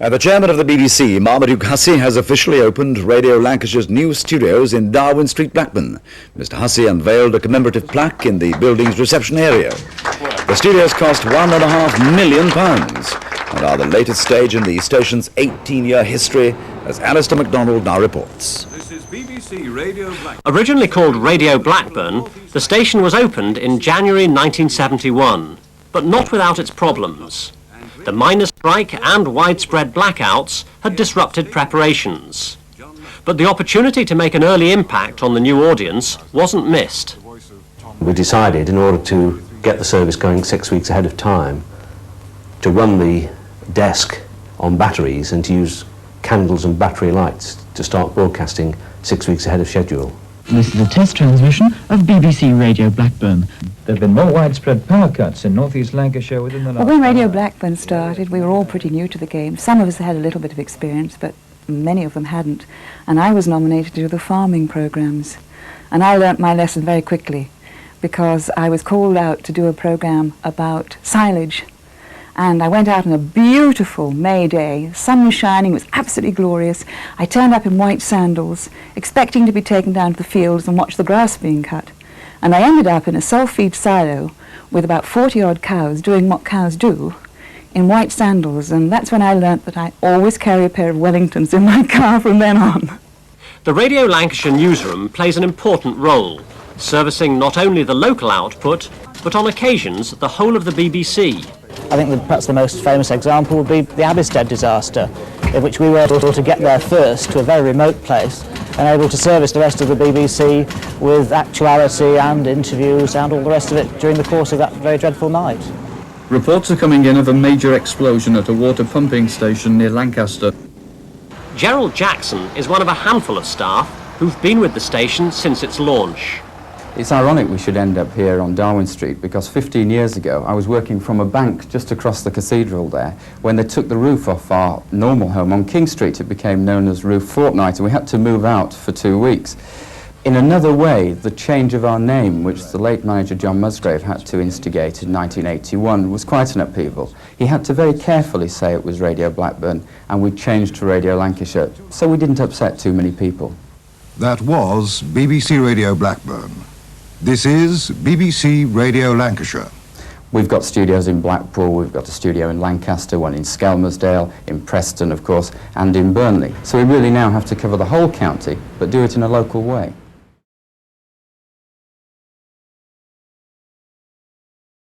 The chairman of the BBC, Marmaduke Hussey, has officially opened Radio Lancashire's new studios in Darwen Street, Blackburn. Mr. Hussey unveiled a commemorative plaque in the building's reception area. The studios cost £1.5 million and are the latest stage in the station's 18-year history, as Alistair MacDonald now reports. This is BBC Radio Blackburn. Originally called Radio Blackburn, the station was opened in January 1971, but not without its problems. The miners' strike and widespread blackouts had disrupted preparations. But the opportunity to make an early impact on the new audience wasn't missed. We decided, in order to get the service going 6 weeks ahead of time, to run the desk on batteries and to use candles and battery lights to start broadcasting 6 weeks ahead of schedule. This is a test transmission of BBC Radio Blackburn. There have been more widespread power cuts in North East Lancashire within the last... Well, when Radio Blackburn started, we were all pretty new to the game. Some of us had a little bit of experience, but many of them hadn't. And I was nominated to do the farming programmes. And I learnt my lesson very quickly, because I was called out to do a programme about silage. And I went out on a beautiful May day, sun was shining, it was absolutely glorious. I turned up in white sandals, expecting to be taken down to the fields and watch the grass being cut. And I ended up in a self-feed silo with about 40-odd cows doing what cows do in white sandals, and that's when I learnt that I always carry a pair of Wellingtons in my car from then on. The Radio Lancashire newsroom plays an important role, servicing not only the local output, but on occasions the whole of the BBC. I think that perhaps the most famous example would be the Abbotsford disaster, in which we were able to get there first to a very remote place and able to service the rest of the BBC with actuality and interviews and all the rest of it during the course of that very dreadful night. Reports are coming in of a major explosion at a water pumping station near Lancaster. Gerald Jackson is one of a handful of staff who've been with the station since its launch. It's ironic we should end up here on Darwen Street, because 15 years ago I was working from a bank just across the cathedral there when they took the roof off our normal home on King Street. It became known as Roof Fortnight, and we had to move out for 2 weeks. In another way, the change of our name, which the late manager John Musgrave had to instigate in 1981, was quite an upheaval. He had to very carefully say it was Radio Blackburn, and we changed to Radio Lancashire, so we didn't upset too many people. That was BBC Radio Blackburn. This is BBC Radio Lancashire. We've got studios in Blackpool, we've got a studio in Lancaster, one in Skelmersdale, in Preston, of course, and in Burnley. So we really now have to cover the whole county, but do it in a local way.